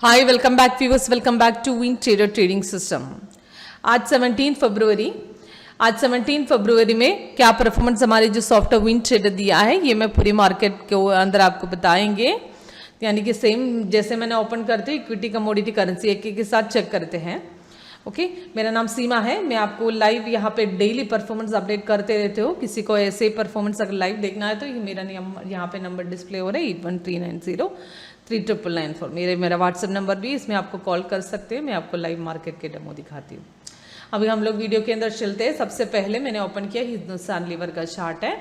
Hi, welcome back viewers, welcome back to Win Trader trading system. आज 17 फरवरी में क्या performance हमारे जो सॉफ्टवेयर विन ट्रेडर दिया है ये मैं पूरी मार्केट के अंदर आपको बताएंगे। यानी कि सेम जैसे मैंने ओपन करते इक्विटी कमोडिटी करेंसी एक के साथ चेक करते हैं। ओके, मेरा नाम सीमा है। मैं आपको लाइव यहाँ पे डेली परफॉर्मेंस अपडेट करते रहते हो। किसी को ऐसे परफॉर्मेंस अगर लाइव देखना है तो ये मेरा यहाँ पे नंबर डिस्प्ले हो रहा है 8139039994। मेरा व्हाट्सएप नंबर भी, इसमें आपको कॉल कर सकते हैं। मैं आपको लाइव मार्केट के डेमो दिखाती हूँ। अभी हम लोग वीडियो के अंदर चलते हैं। सबसे पहले मैंने ओपन किया हिंदुस्तान लीवर का चार्ट है।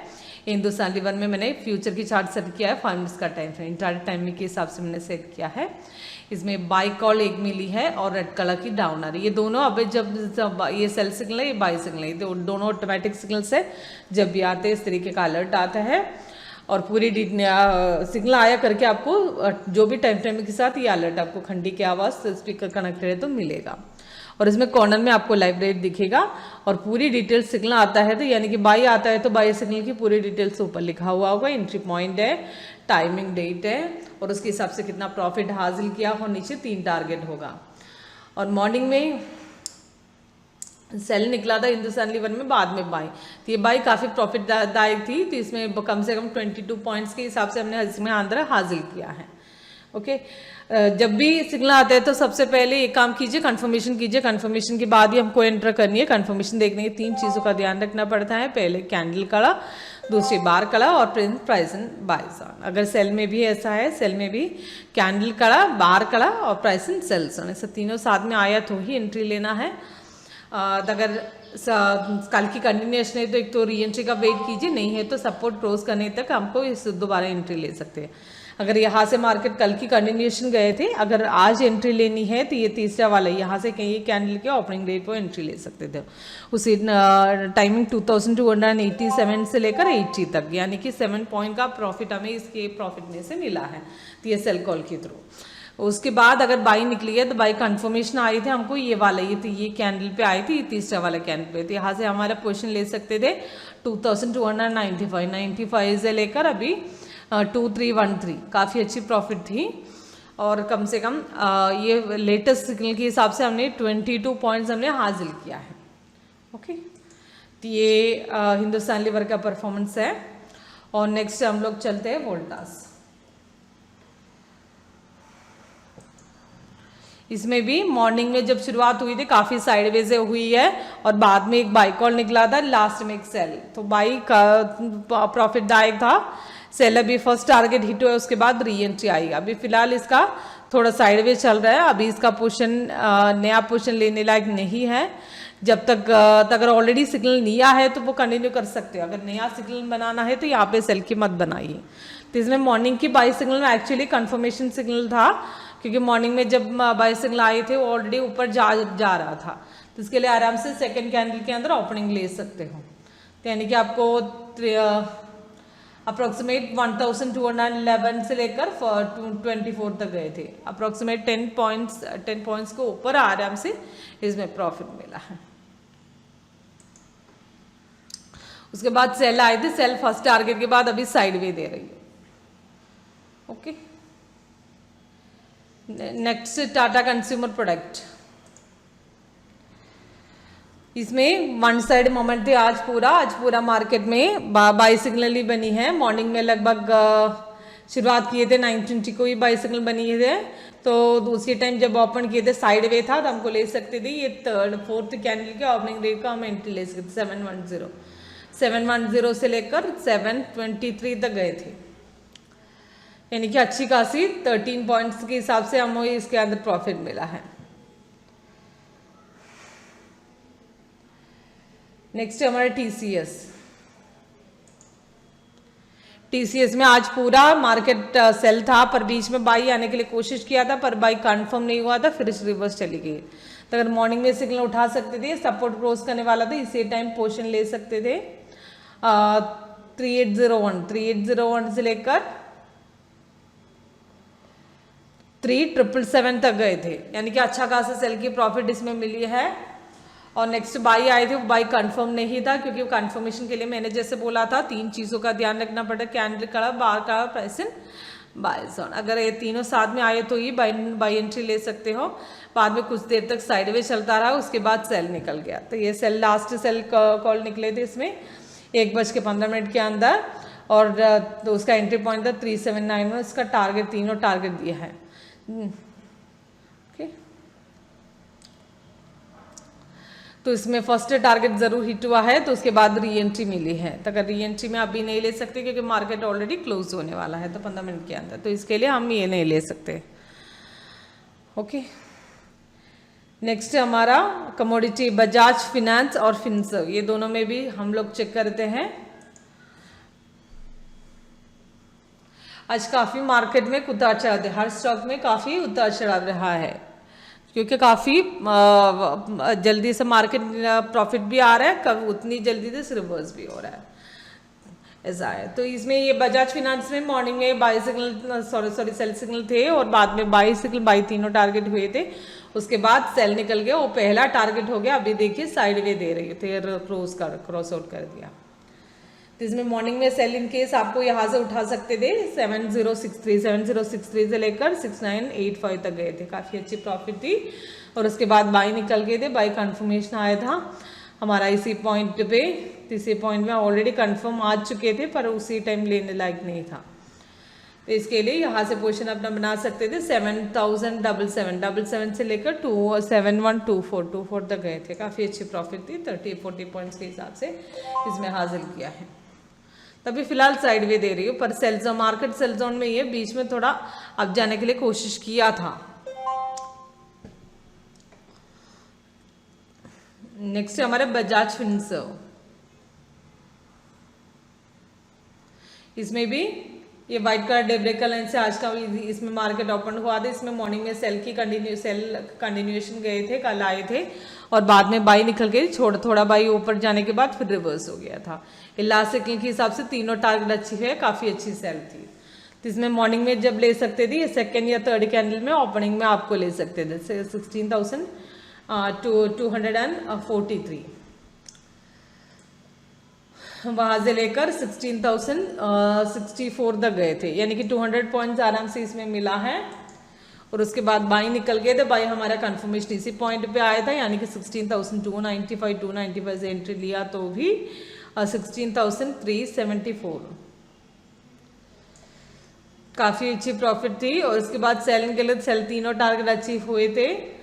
हिंदुस्तान लीवर में मैंने फ्यूचर की चार्ट सेट किया है 5 मिनट्स का टाइम फ्रेम, इंट्राडे टाइमिंग के हिसाब से मैंने सेट किया है। इसमें बाई कॉल एक मिली है और रेड कलर की डाउन आ रही है। ये दोनों अब जब ये सेल सिग्नल है, ये बाई सिग्नल है, तो दोनों ऑटोमेटिक सिग्नल्स है। जब भी आते हैं इस तरीके का अलर्ट आता है और पूरी सिग्नल आया करके आपको जो भी टाइम फ्रेम के साथ ये अलर्ट आपको घंटी की आवाज़ स्पीकर कनेक्टेड है तो मिलेगा। और इसमें कॉर्नर में आपको लाइव रेट दिखेगा और पूरी डिटेल सिग्नल आता है तो यानी कि बाई आता है तो बाई सिग्नल की पूरी डिटेल्स ऊपर लिखा हुआ होगा। एंट्री पॉइंट है, टाइमिंग डेट है और उसके हिसाब से कितना प्रॉफिट हासिल किया और नीचे 3 टारगेट होगा। और मॉर्निंग में सेल निकला था हिंदुस्तान लीवर में, बाद में बाई, तो ये बाई काफ़ी प्रॉफिटदायक थी। तो इसमें कम से कम 22 पॉइंट्स के हिसाब से हमने इसमें आंध्र हासिल किया है। ओके, जब भी सिग्नल आता है तो सबसे पहले एक काम कीजिए, कंफर्मेशन कीजिए। कंफर्मेशन के बाद ही हमको एंटर करनी है। कंफर्मेशन देखने के 3 चीज़ों का ध्यान रखना पड़ता है। पहले कैंडल कड़ा, दूसरी बार कड़ा और प्राइस एंड बाय जोन। अगर सेल में भी ऐसा है, सेल में भी कैंडल कड़ा, बार कड़ा और प्राइस एंड सेल जोन, ऐसे तीनों साथ में आया तो ही एंट्री लेना है। अगर कल की कंटिन्यूएशन है तो एक तो री एंट्री का वेट कीजिए, नहीं है तो सपोर्ट क्रॉस करने तक हमको इस दोबारा एंट्री ले सकते हैं। अगर यहाँ से मार्केट कल की कंटिन्यूएशन गए थे, अगर आज एंट्री लेनी है तो ये तीसरा वाला यहाँ से कहीं कैंडल के ओपनिंग रेट पर एंट्री ले सकते थे। उसी टाइमिंग 2287 से लेकर 80 तक, यानी कि 7 पॉइंट का प्रॉफिट हमें इसके प्रॉफिट में से मिला है तो ये सेल कॉल के थ्रू। उसके बाद अगर बाई निकली है तो बाई कंफर्मेशन आई थी हमको, ये वाला ये तो ये कैंडल पे आई थी, तीसरा वाला कैंडल पे, तो यहाँ से हमारा पोजीशन ले सकते थे 2295 से लेकर अभी 2313, काफ़ी अच्छी प्रॉफिट थी। और कम से कम ये लेटेस्ट सिग्नल के हिसाब से हमने 22 पॉइंट्स हमने हासिल किया है। ओके, तो ये हिंदुस्तान लीवर का परफॉर्मेंस है। और नेक्स्ट हम लोग चलते हैं वोल्टास। इसमें भी मॉर्निंग में जब शुरुआत हुई थी काफ़ी साइडवेज से हुई है और बाद में एक बाई कॉल निकला था, लास्ट में एक सेल, तो बाई का प्रॉफिट दायक था। सेल अभी फर्स्ट टारगेट हिट हुआ, उसके बाद री एंट्री आई। अभी फिलहाल इसका थोड़ा साइडवेज चल रहा है। अभी इसका पोजीशन नया पोजीशन लेने लायक नहीं है। जब तक अगर ऑलरेडी सिग्नल लिया है तो वो कंटिन्यू कर सकते हो। अगर नया सिग्नल बनाना है तो यहाँ पे सेल की मत बनाइए। तो इसमें मॉर्निंग की बाई सिग्नल में एक्चुअली कंफर्मेशन सिग्नल था, क्योंकि मॉर्निंग में जब बाई सिग्नल आए थे वो ऑलरेडी ऊपर जा रहा था, तो इसके लिए आराम से सेकेंड कैंडल के अंदर ओपनिंग ले सकते हो। तो यानी कि आपको अप्रोक्सीमेट 1211 से लेकर 24 तक गए थे। अप्रोक्सीमेट 10 पॉइंट्स को ऊपर आराम से इसमें प्रॉफिट मिला है। उसके बाद सेल आए थे, सेल फर्स्ट टारगेट के बाद अभी साइडवे दे रही है। Okay, next Tata consumer product. इसमें वन साइड मोमेंट थे आज पूरा मार्केट में बाई सिग्नल ही बनी है। मॉर्निंग में लगभग शुरुआत किए थे 920 को ही बाई सिग्नल बनी है, तो दूसरी टाइम जब ओपन किए थे साइड वे था तो हमको ले सकते थे। ये फोर्थ कैंडल के ओपनिंग रेट का हम एंट्री ले सकते थे 710 से लेकर 723 तक गए थे, यानी कि अच्छी खासी 13 पॉइंट्स के हिसाब से हमें इसके अंदर प्रॉफिट मिला है। नेक्स्ट हमारा टीसीएस में आज पूरा मार्केट सेल था, पर बीच में बाई आने के लिए कोशिश किया था पर बाई कंफर्म नहीं हुआ था, फिर इस रिवर्स चली गई। तो अगर मॉर्निंग में सिग्नल उठा सकते थे, सपोर्ट क्रॉस करने वाला था, इसी टाइम पोजीशन ले सकते थे 3801 से लेकर 3777 तक गए थे, यानी कि अच्छा खासा सेल की प्रॉफिट इसमें मिली है। और नेक्स्ट बाई आए थे, वो बाई कंफर्म नहीं था, क्योंकि वो कंफर्मेशन के लिए मैंने जैसे बोला था 3 चीज़ों का ध्यान रखना पड़ता है, कैंडल कलर, बार का प्राइस एंड बाय जोन। अगर ये तीनों साथ में आए तो ही बाई एंट्री ले सकते हो। बाद में कुछ देर तक साइडवे चलता रहा, उसके बाद सेल निकल गया। तो ये सेल लास्ट सेल कॉल निकले थे इसमें 1:15 के अंदर, और तो उसका एंट्री पॉइंट था 379 में। उसका टारगेट, तीनों टारगेट दिया है। ओके, तो इसमें फर्स्ट टारगेट जरूर हिट हुआ है, तो उसके बाद री एंट्री मिली है। तो अगर री एंट्री में अभी नहीं ले सकते क्योंकि मार्केट ऑलरेडी क्लोज होने वाला है तो 15 मिनट के अंदर, तो इसके लिए हम ये नहीं ले सकते। ओके, नेक्स्ट हमारा कमोडिटी बजाज फिनेंस और फिनसर्व, ये दोनों में भी हम लोग चेक करते हैं। आज काफी मार्केट में उतार चढ़ाव, हर स्टॉक में काफी उतार चढ़ाव रहा है, क्योंकि काफी जल्दी से मार्केट प्रॉफिट भी आ रहा है, कब उतनी जल्दी से रिवर्स भी हो रहा है, ऐसा है। तो इसमें ये बजाज फिनेंस में मॉर्निंग में buy signal, sorry sell signal थे, और बाद में बाई सिग्नल, बाई तीनों टारगेट हुए थे, उसके बाद सेल निकल गया, वो पहला टारगेट हो गया। अभी देखिए साइड वे दे रही थे, क्रॉस आउट कर दिया। तो इसमें मॉर्निंग में सेल इन केस आपको यहाँ से उठा सकते थे 7063 से लेकर 6985 तक गए थे, काफ़ी अच्छी प्रॉफिट थी। और उसके बाद बाई निकल गए थे, बाई कंफर्मेशन आया था हमारा इसी पॉइंट पे, इसी पॉइंट में ऑलरेडी कंफर्म आ चुके थे, पर उसी टाइम लेने लायक नहीं था। तो इसके लिए यहाँ से पोजीशन अपना बना सकते थे 7077 से लेकर 7124 तक गए थे, काफ़ी अच्छी प्रॉफिट थी। 30-40 पॉइंट्स के हिसाब से इसमें हासिल किया है। तभी फिलहाल साइड वे दे रही हूँ, पर sell zone, market sell zone में ये बीच में थोड़ा अब जाने के लिए कोशिश किया था। नेक्स्ट हमारे बजाज फिनसर्व, इसमें भी ये व्हाइट कलर डेब्रेकल लाइन से आज का इसमें मार्केट ओपन हुआ था। इसमें मॉर्निंग में सेल कंटिन्यूएशन गए थे, कल आए थे, और बाद में बाई निकल गई, थोड़ा बाई ऊपर जाने के बाद फिर रिवर्स हो गया था। लास्ट सेकंड के हिसाब से तीनों टारगेट अच्छी है, काफ़ी अच्छी सेल थी। तो इसमें मॉर्निंग में जब ले सकते थे, सेकेंड या थर्ड कैंडल में ओपनिंग में आपको ले सकते थे 16,243, वहाँ से लेकर 16,064 तक गए थे, यानी कि 200 पॉइंट्स आराम से इसमें मिला है। और उसके बाद बाई निकल गए थे, बाई हमारा कंफर्मेशन इसी पॉइंट पे आया था, यानी कि 16,295 से एंट्री लिया तो भी 16,374, काफ़ी अच्छी प्रॉफिट थी। और उसके बाद सेलिंग के लिए सेल तीनों टारगेट अचीव हुए थे।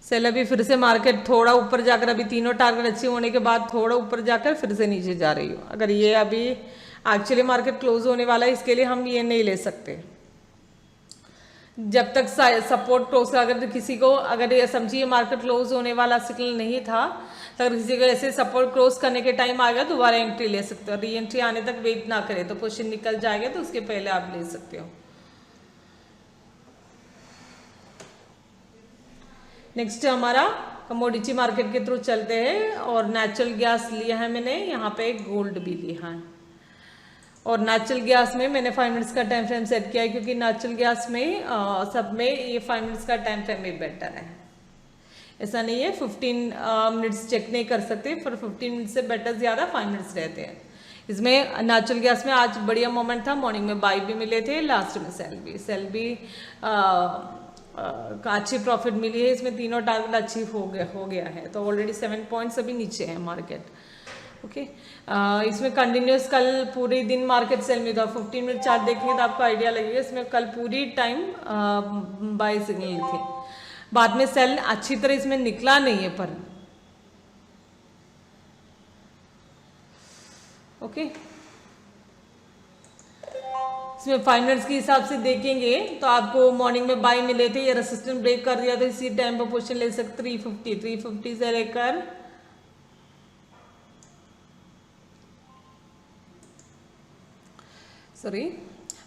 सेल अभी फिर से मार्केट थोड़ा ऊपर जाकर, अभी तीनों टारगेट अच्छे होने के बाद थोड़ा ऊपर जाकर फिर से नीचे जा रही हो। अगर ये अभी एक्चुअली मार्केट क्लोज होने वाला है, इसके लिए हम ये नहीं ले सकते जब तक सपोर्ट क्लोज, अगर किसी को, अगर ये समझिए मार्केट क्लोज होने वाला सिग्नल नहीं था, तो अगर किसी को ऐसे सपोर्ट क्लोज करने के टाइम आ गया तो दोबारा एंट्री ले सकते हो। री एंट्री आने तक वेट ना करे, तो पोजीशन निकल जाएगा तो उसके पहले आप ले सकते हो। नेक्स्ट हमारा कमोडिटी मार्केट के थ्रू चलते हैं, और नेचुरल गैस लिया है मैंने, यहाँ पे गोल्ड भी लिया है। और नेचुरल गैस में मैंने 5 मिनट्स का टाइम फ्रेम सेट किया है, क्योंकि नेचुरल गैस में सब में ये 5 मिनट्स का टाइम फ्रेम ही बेटर है। ऐसा नहीं है 15 मिनट्स चेक नहीं कर सकते, पर 15 मिनट से बेटर ज़्यादा 5 मिनट्स रहते हैं। इसमें नेचुरल गैस में आज बढ़िया मोमेंट था, मॉर्निंग में बाई भी मिले थे, लास्ट में सेल भी अच्छी प्रॉफिट मिली है। इसमें तीनों टारगेट अचीव हो गया है, तो ऑलरेडी 7 पॉइंट्स अभी नीचे है मार्केट। ओके, इसमें कंटिन्यूस कल पूरे दिन मार्केट सेल में था। 15 मिनट चार्ट देखेंगे तो आपको आइडिया लगेगा, इसमें कल पूरी टाइम बाय सिग्नल थे। बाद में सेल अच्छी तरह इसमें निकला नहीं है, पर ओके, इसमें 5 मिनट्स के हिसाब से देखेंगे तो आपको मॉर्निंग में बाई मिले थे, ये रेसिस्टेंस ब्रेक कर दिया तो इसी टाइम पर पोजीशन ले सकते 350 से लेकर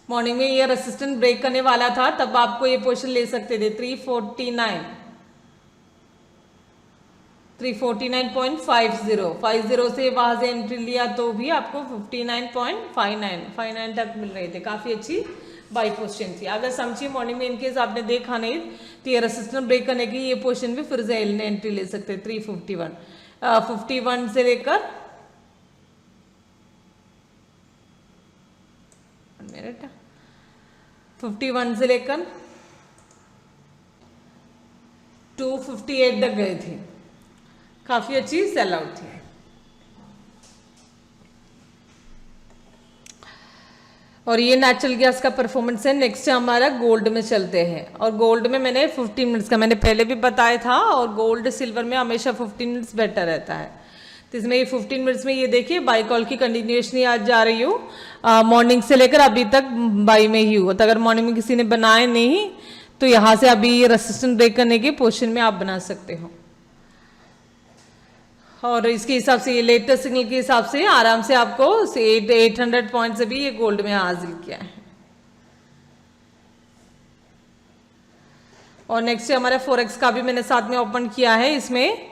मॉर्निंग में ये रेसिस्टेंस ब्रेक करने वाला था, तब आपको ये पोजीशन ले सकते थे 349। 349.50 से वहां से एंट्री लिया तो भी आपको 59.59 तक मिल रहे थे। काफी अच्छी बाई पोजीशन थी। अगर समझिए मॉर्निंग में इनकेस आपने देखा नहीं तो ये रेसिस्टेंस ब्रेक करने की ये पोजीशन भी फिर से एंट्री ले सकते हैं। 51 से लेकर मिनट 51 से लेकर 258 तक गए थे। काफी अच्छी सेल आउट थी। और ये नेचुरल गैस का परफॉर्मेंस है। नेक्स्ट हमारा गोल्ड में चलते हैं। और गोल्ड में मैंने 15 मिनट्स का मैंने पहले भी बताया था। और गोल्ड सिल्वर में हमेशा 15 मिनट्स बेटर रहता है। तो इसमें ये 15 मिनट्स में ये देखिए बाई कॉल की कंटिन्यूएशन ही आज जा रही हूँ। मॉर्निंग से लेकर अभी तक बाई में ही हुआ। तो अगर मॉर्निंग में किसी ने बनाए नहीं तो यहाँ से अभी ये रेसिस्टेंस ब्रेक करने की पोजीशन में आप बना सकते हो। और इसके हिसाब से ये लेटेस्ट सिग्नल के हिसाब से आराम से आपको 800 पॉइंट से भी ये गोल्ड में हासिल किया है। और नेक्स्ट हमारा फॉरेक्स का भी मैंने साथ में ओपन किया है। इसमें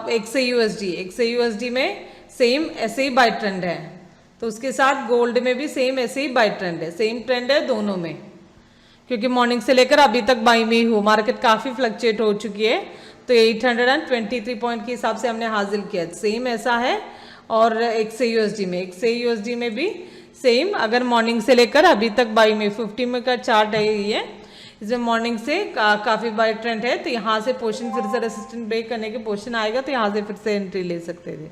XAUSD में सेम ऐसे ही बाय ट्रेंड है। तो उसके साथ गोल्ड में भी सेम ऐसे ही बाय ट्रेंड है। सेम ट्रेंड है दोनों में, क्योंकि मॉर्निंग से लेकर अभी तक बाई में ही हो। मार्केट काफी फ्लक्चुएट हो चुकी है। तो 823 पॉइंट के हिसाब से हमने हासिल किया। सेम ऐसा है। और XAUSD में भी सेम। अगर मॉर्निंग से लेकर अभी तक बाई में 50 में का चार्ट है ये, इसमें मॉर्निंग से काफी बाई ट्रेंड है। तो यहाँ से पोजीशन फिर से रेसिस्टेंस ब्रेक करने के पोजीशन आएगा तो यहाँ से फिर से एंट्री ले सकते थे।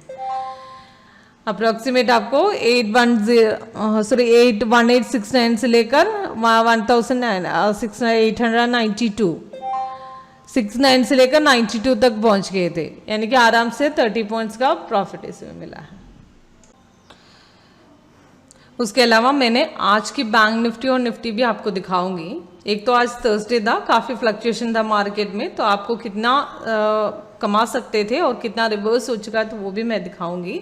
अप्रोक्सीमेट आपको 81869 से लेकर 892 से लेकर 92 तक पहुंच गए थे। यानी कि आराम से 30 पॉइंट्स का प्रॉफिट इसमें मिला है। उसके अलावा मैंने आज की बैंक निफ्टी और निफ्टी भी आपको दिखाऊंगी। एक तो आज थर्सडे था, काफ़ी फ्लक्चुएशन था मार्केट में। तो आपको कितना कमा सकते थे और कितना रिवर्स हो चुका है तो वो भी मैं दिखाऊंगी।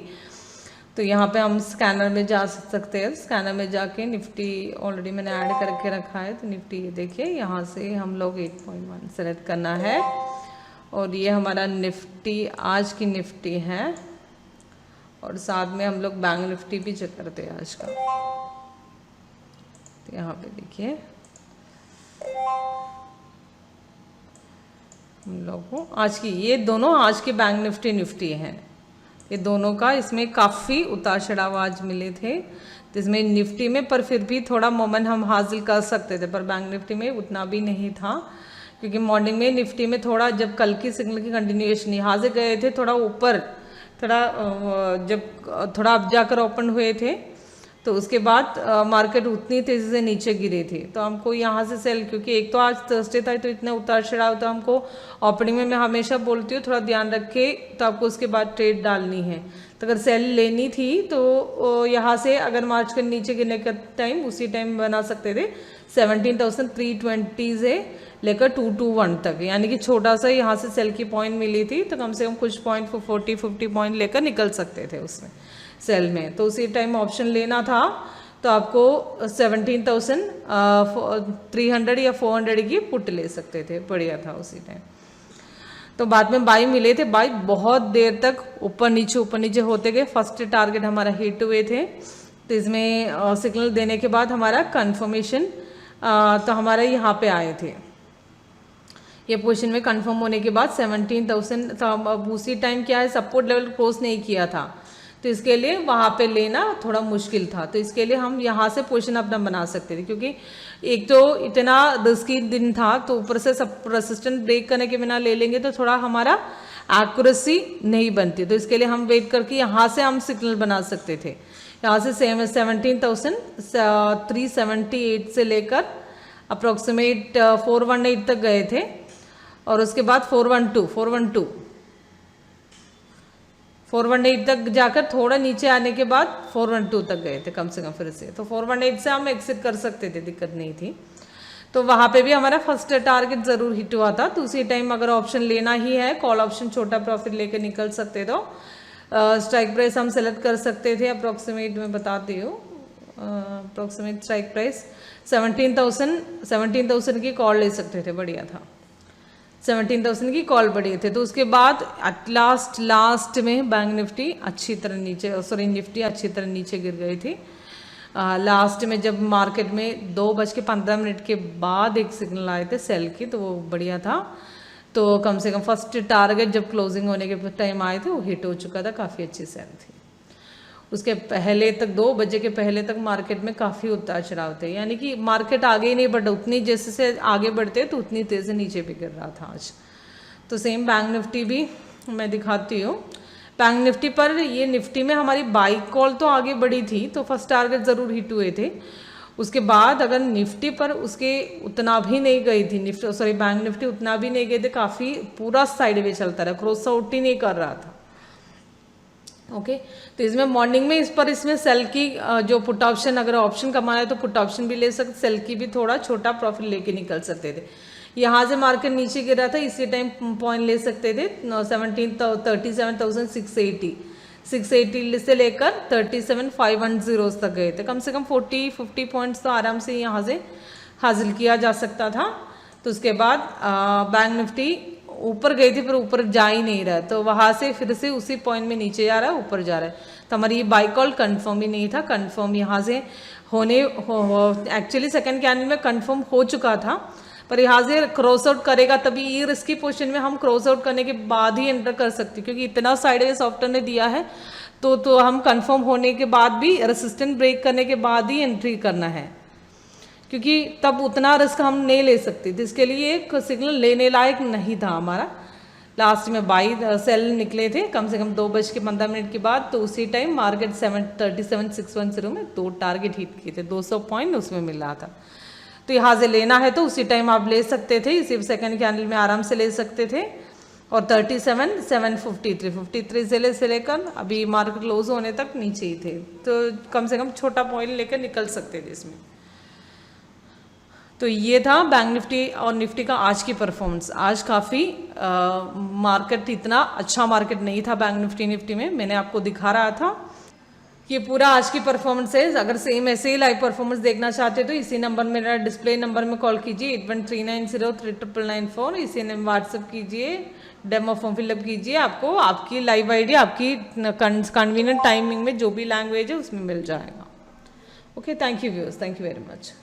तो यहाँ पे हम स्कैनर में जा सकते हैं। स्कैनर में जाके निफ्टी ऑलरेडी मैंने ऐड करके रखा है। तो निफ्टी ये देखिए, यहाँ से हम लोग 8.1 सेलेक्ट करना है। और ये हमारा निफ्टी आज की निफ्टी है। और साथ में हम लोग बैंक निफ्टी भी चेक करते हैं आज का। तो यहाँ पे देखिए हम लोग को आज की ये दोनों आज के बैंक निफ्टी हैं। ये दोनों का इसमें काफ़ी उतार चढ़ाव आज मिले थे। तो इसमें निफ्टी में पर फिर भी थोड़ा मोमेंट हम हासिल कर सकते थे, पर बैंक निफ्टी में उतना भी नहीं था। क्योंकि मॉर्निंग में निफ्टी में थोड़ा जब कल की सिग्नल की कंटिन्यूएशन यहाँ से गए थे थोड़ा ऊपर, थोड़ा जब थोड़ा अब जाकर ओपन हुए थे तो उसके बाद मार्केट उतनी तेज़ी से नीचे गिरे थे। तो हमको यहाँ से सेल, क्योंकि एक तो आज थर्सडे था तो इतने उतार चढ़ाव, तो हमको ओपनिंग में मैं हमेशा बोलती हूँ थोड़ा ध्यान रखे तो आपको उसके बाद ट्रेड डालनी है। तो अगर सेल लेनी थी तो यहाँ से अगर मार्च के नीचे गिरने का टाइम उसी टाइम बना सकते थे 17,320 से लेकर 221 तक। यानी कि छोटा सा यहाँ से सेल की पॉइंट मिली थी तो कम से कम कुछ पॉइंट 40-50 पॉइंट लेकर निकल सकते थे उसमें सेल में। तो उसी टाइम ऑप्शन लेना था तो आपको 17,300 या 400 की पुट ले सकते थे, बढ़िया था उसी टाइम। तो बाद में बाई मिले थे। बाई बहुत देर तक ऊपर नीचे होते गए। फर्स्ट टारगेट हमारा हिट हुए थे। तो इसमें सिग्नल देने के बाद हमारा कंफर्मेशन तो हमारा यहाँ पे आए थे। ये पोजीशन में कंफर्म होने के बाद 17,000 था। अब उसी टाइम क्या है, सपोर्ट लेवल क्रॉस नहीं किया था तो इसके लिए वहाँ पे लेना थोड़ा मुश्किल था। तो इसके लिए हम यहाँ से पोजीशन अपना बना सकते थे, क्योंकि एक तो इतना रिस्की दिन था तो ऊपर से सब रेसिस्टेंस ब्रेक करने के बिना ले लेंगे तो थोड़ा हमारा एक्यूरेसी नहीं बनती। तो इसके लिए हम वेट करके यहाँ से हम सिग्नल बना सकते थे। यहाँ से 17,378 से लेकर अप्रोक्सीमेट 418 तक गए थे। और उसके बाद 418 तक जाकर थोड़ा नीचे आने के बाद 412 तक गए थे कम से कम फिर से। तो 418 से हम एक्सिट कर सकते थे, दिक्कत नहीं थी। तो वहाँ पे भी हमारा फर्स्ट टारगेट ज़रूर हिट हुआ था। तो उसी टाइम अगर ऑप्शन लेना ही है, कॉल ऑप्शन छोटा प्रॉफिट लेकर निकल सकते तो स्ट्राइक प्राइस हम सेलेक्ट कर सकते थे। अप्रोक्सीमेट मैं बताती हूँ, अप्रोक्सीमेट स्ट्राइक प्राइस 17,000 की कॉल ले सकते थे, बढ़िया था। 17,000 की कॉल बढ़े थे। तो उसके बाद एट लास्ट में बैंक निफ्टी अच्छी तरह नीचे, सॉरी निफ्टी अच्छी तरह नीचे गिर गई थी। लास्ट में जब मार्केट में 2:15 के बाद एक सिग्नल आए थे सेल की, तो वो बढ़िया था। तो कम से कम फर्स्ट टारगेट जब क्लोजिंग होने के टाइम आए थे वो हिट हो चुका था, काफ़ी अच्छी सेल थी। उसके पहले तक 2 बजे के पहले तक मार्केट में काफ़ी उतार चढ़ाव थे, यानी कि मार्केट आगे ही नहीं बढ़ा, उतनी जैसे से आगे बढ़ते तो उतनी तेज़ से नीचे भी गिर रहा था आज। तो सेम बैंक निफ्टी भी मैं दिखाती हूँ। बैंक निफ्टी पर ये निफ्टी में हमारी बाई कॉल तो आगे बढ़ी थी, तो फर्स्ट टारगेट ज़रूर हिट हुए थे। उसके बाद अगर निफ्टी पर उसके उतना भी नहीं गई थी, निफ्टी सॉरी बैंक निफ्टी उतना भी नहीं गए थे, काफ़ी पूरा साइडवे चलता रहा, क्रॉस आउट ही नहीं कर रहा था। ओके तो इसमें मॉर्निंग में इसमें सेल की जो पुट ऑप्शन, अगर ऑप्शन कमाना है तो पुट ऑप्शन भी ले सकते, सेल की भी थोड़ा छोटा प्रॉफिट लेके निकल सकते थे। यहाँ से मार्केट नीचे गिरा था, इसी टाइम पॉइंट ले सकते थे 37,680 से लेकर 37,510 तक गए थे। कम से कम 40-50 पॉइंट्स तो आराम से यहाँ से हासिल किया जा सकता था। तो उसके बाद बैंक निफ्टी ऊपर गई थी, पर ऊपर जा ही नहीं रहा, तो वहाँ से फिर से उसी पॉइंट में नीचे जा रहा है, ऊपर जा रहा है। तो हमारी ये बाई कॉल कन्फर्म ही नहीं था, कन्फर्म यहाँ से एक्चुअली सेकेंड कैंडल में कन्फर्म हो चुका था, पर यहाँ से क्रॉस आउट करेगा तभी, ये रिस्की पोजीशन में हम क्रॉस आउट करने के बाद ही एंटर कर सकते, क्योंकि इतना साइडवेज सॉफ्टवेयर ने दिया है तो हम कंफर्म होने के बाद भी, रेसिस्टेंट ब्रेक करने के बाद ही एंट्री करना है, क्योंकि तब उतना रिस्क हम नहीं ले सकते थे। इसके लिए एक सिग्नल लेने लायक नहीं था हमारा। लास्ट में बाई सेल निकले थे कम से कम 2:15 के बाद, तो उसी टाइम मार्केट 37,610 में 2 टारगेट हिट किए थे, 200 पॉइंट उसमें मिल रहा था। तो यहाँ से लेना है तो उसी टाइम आप ले सकते थे, इसी सेकंड कैंडल में आराम से ले सकते थे। और 37,753 से लेकर अभी मार्केट क्लोज होने तक नीचे ही थे, तो कम से कम छोटा पॉइंट लेकर निकल सकते थे इसमें। तो ये था बैंक निफ्टी और निफ्टी का आज की परफॉर्मेंस। आज काफ़ी मार्केट, इतना अच्छा मार्केट नहीं था बैंक निफ्टी में, मैंने आपको दिखा रहा था। ये पूरा आज की परफॉर्मेंस है। अगर सेम ऐसे ही लाइव परफॉर्मेंस देखना चाहते तो इसी नंबर, मेरा डिस्प्ले नंबर में कॉल कीजिए 8139039994, इसी ने व्हाट्सअप कीजिए, डेमो फॉर्म फिलअप कीजिए, आपको आपकी लाइव आईडी आपकी कन्वीनियंट टाइमिंग में जो भी लैंग्वेज है उसमें मिल जाएगा। Okay, thank you viewers, thank you very much.